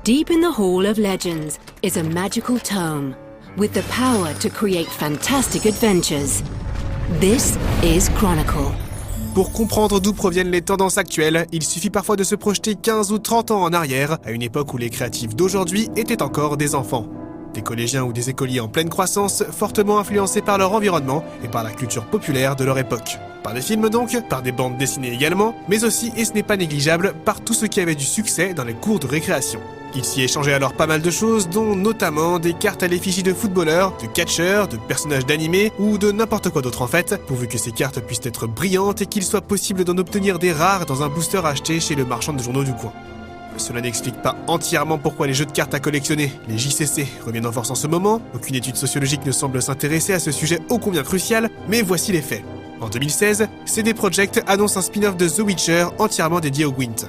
Deep in the Hall of Legends is a magical tome with the power to create fantastic adventures. This is Chronicle. Pour comprendre d'où proviennent les tendances actuelles, il suffit parfois de se projeter 15 ou 30 ans en arrière, à une époque où les créatifs d'aujourd'hui étaient encore des enfants. Des collégiens ou des écoliers en pleine croissance, fortement influencés par leur environnement et par la culture populaire de leur époque. Par des films donc, par des bandes dessinées également, mais aussi, et ce n'est pas négligeable, par tout ce qui avait du succès dans les cours de récréation. Ils s'y échangeaient alors pas mal de choses, dont notamment des cartes à l'effigie de footballeurs, de catcheurs, de personnages d'animés ou de n'importe quoi d'autre en fait, pourvu que ces cartes puissent être brillantes et qu'il soit possible d'en obtenir des rares dans un booster acheté chez le marchand de journaux du coin. Cela n'explique pas entièrement pourquoi les jeux de cartes à collectionner, les JCC, reviennent en force en ce moment. Aucune étude sociologique ne semble s'intéresser à ce sujet ô combien crucial, mais voici les faits. En 2016, CD Projekt annonce un spin-off de The Witcher entièrement dédié au Gwent.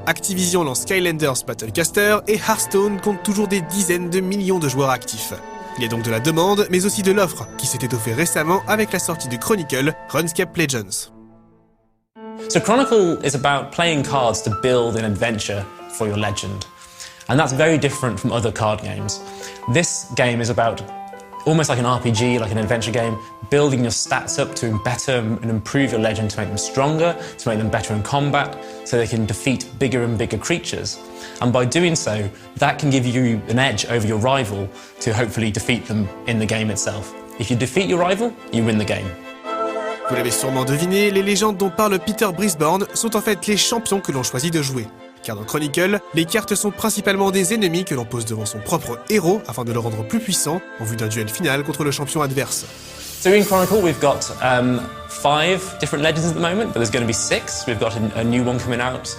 Activision lance Skylanders Battlecaster et Hearthstone compte toujours des dizaines de millions de joueurs actifs. Il y a donc de la demande, mais aussi de l'offre, qui s'est étoffée récemment avec la sortie de Chronicle, RuneScape Legends. So Chronicle is about playing cards to build an adventure for your legend. And that's very different from other card games. This game is about, almost like an RPG, like an adventure game, building your stats up to better and improve your legend to make them stronger, to make them better in combat, so they can defeat bigger and bigger creatures. And by doing so, that can give you an edge over your rival to hopefully defeat them in the game itself. If you defeat your rival, you win the game. Vous l'avez sûrement deviné, les légendes dont parle Peter Brisbane sont en fait les champions que l'on choisit de jouer. Car dans Chronicle, les cartes sont principalement des ennemis que l'on pose devant son propre héros afin de le rendre plus puissant en vue d'un duel final contre le champion adverse. So in Chronicle we've got 5 different legends at the moment, but there's going to be 6. We've got a new one coming out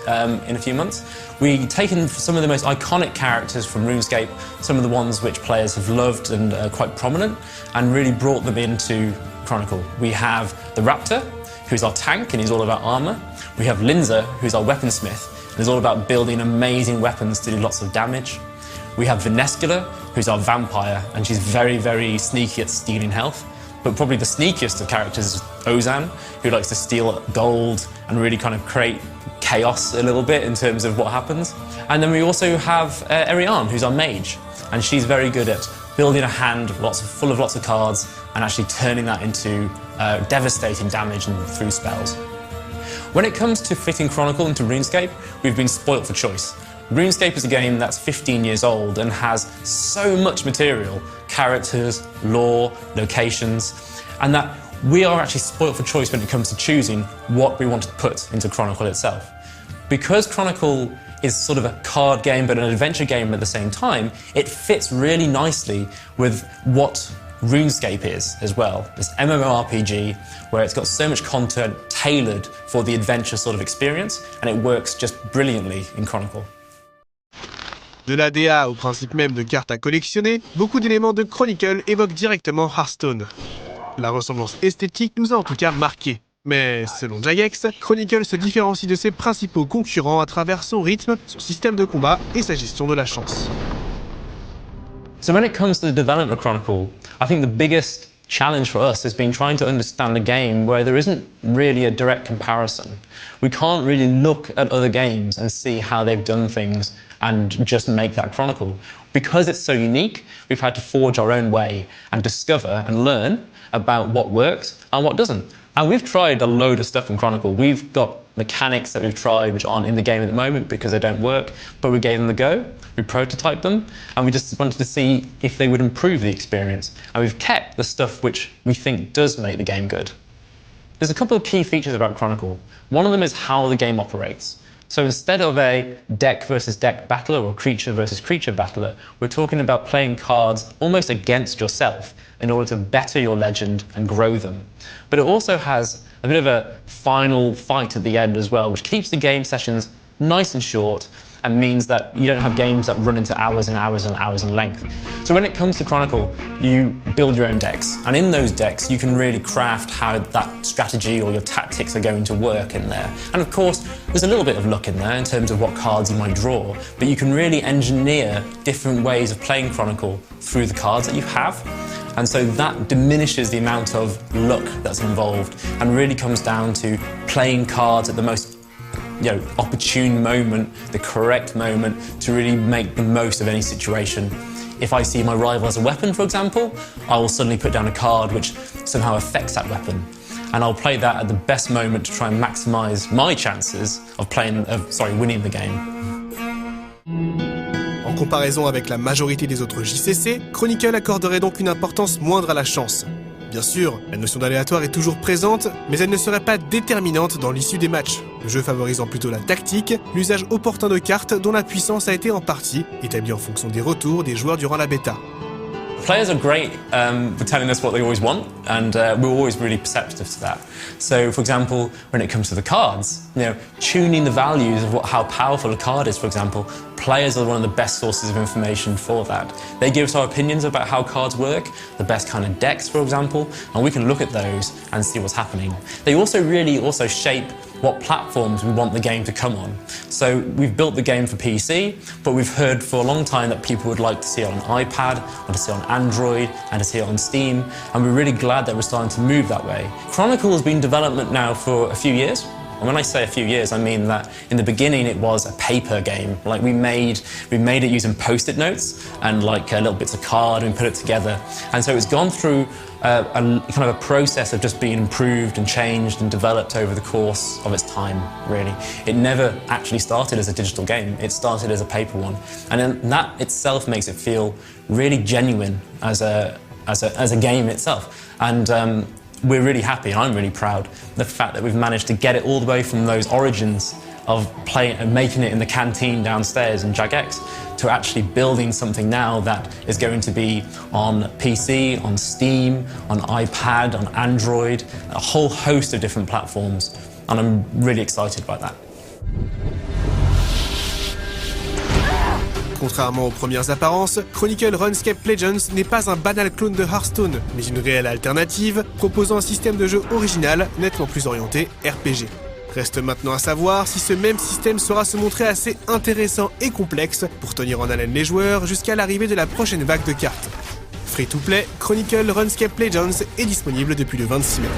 in a few months. We've taken some of the most iconic characters from RuneScape, some of the ones which players have loved and are quite prominent, and really brought them into Chronicle. We have the Raptor, who's our tank and he's all about armor. We have Linza, who's our weaponsmith, and is all about building amazing weapons to do lots of damage. We have Venescula, who's our vampire, and she's very, very sneaky at stealing health. But probably the sneakiest of characters is Ozan, who likes to steal gold and really kind of create chaos a little bit in terms of what happens. And then we also have Erianne, who's our mage, and she's very good at building a hand full of lots of cards and actually turning that into devastating damage and through spells. When it comes to fitting Chronicle into RuneScape, we've been spoilt for choice. RuneScape is a game that's 15 years old and has so much material, characters, lore, locations, and that we are actually spoilt for choice when it comes to choosing what we want to put into Chronicle itself. Because Chronicle is sort of a card game but an adventure game at the same time, it fits really nicely with what RuneScape is as well. This MMORPG where it's got so much content tailored for the adventure sort of experience, and it works just brilliantly in Chronicle. De la DA au principe même de cartes à collectionner, beaucoup d'éléments de Chronicle évoquent directement Hearthstone. La ressemblance esthétique nous a en tout cas marqué. Mais selon Jagex, Chronicle se différencie de ses principaux concurrents à travers son rythme, son système de combat et sa gestion de la chance. So when it comes to the development of Chronicle, I think the biggest challenge for us has been trying to understand a game where there isn't really a direct comparison. We can't really look at other games and see how they've done things and just make that Chronicle. Because it's so unique, we've had to forge our own way and discover and learn about what works and what doesn't. And we've tried a load of stuff in Chronicle. We've got mechanics that we've tried which aren't in the game at the moment because they don't work, but we gave them a go, we prototyped them, and we just wanted to see if they would improve the experience. And we've kept the stuff which we think does make the game good. There's a couple of key features about Chronicle. One of them is how the game operates. So instead of a deck versus deck battler or creature versus creature battler, we're talking about playing cards almost against yourself in order to better your legend and grow them. But it also has a bit of a final fight at the end as well, which keeps the game sessions nice and short and means that you don't have games that run into hours and hours and hours in length. So when it comes to Chronicle, you build your own decks, and in those decks you can really craft how that strategy or your tactics are going to work in there. And of course, there's a little bit of luck in there in terms of what cards you might draw, but you can really engineer different ways of playing Chronicle through the cards that you have. And so that diminishes the amount of luck that's involved and really comes down to playing cards at the most opportune moment, the correct moment to really make the most of any situation. If I see my rival as a weapon, for example, I will suddenly put down a card which somehow affects that weapon. And I'll play that at the best moment to try and maximise my chances of winning the game. En comparaison avec la majorité des autres JCC, Chronicle accorderait donc une importance moindre à la chance. Bien sûr, la notion d'aléatoire est toujours présente, mais elle ne serait pas déterminante dans l'issue des matchs, le jeu favorisant plutôt la tactique, l'usage opportun de cartes dont la puissance a été en partie établie en fonction des retours des joueurs durant la bêta. Players are great for telling us what they always want, and we're always really perceptive to that. So, for example, when it comes to the cards, tuning the values of how powerful a card is, for example, players are one of the best sources of information for that. They give us our opinions about how cards work, the best kind of decks, for example, and we can look at those and see what's happening. They also shape what platforms we want the game to come on. So we've built the game for PC, but we've heard for a long time that people would like to see it on iPad, or to see it on Android, and to see it on Steam, and we're really glad that we're starting to move that way. Chronicle has been in development now for a few years. And when I say a few years, I mean that in the beginning it was a paper game. Like we made it using post-it notes and little bits of card, and we put it together. And so it's gone through a kind of a process of just being improved and changed and developed over the course of its time, really. It never actually started as a digital game. It started as a paper one. And then that itself makes it feel really genuine as a game itself. And we're really happy, and I'm really proud, the fact that we've managed to get it all the way from those origins of playing and making it in the canteen downstairs in Jagex to actually building something now that is going to be on PC, on Steam, on iPad, on Android, a whole host of different platforms, and I'm really excited by that. Contrairement aux premières apparences, Chronicle RuneScape Legends n'est pas un banal clone de Hearthstone, mais une réelle alternative, proposant un système de jeu original, nettement plus orienté RPG. Reste maintenant à savoir si ce même système saura se montrer assez intéressant et complexe pour tenir en haleine les joueurs jusqu'à l'arrivée de la prochaine vague de cartes. Free to play, Chronicle RuneScape Legends est disponible depuis le 26 mai.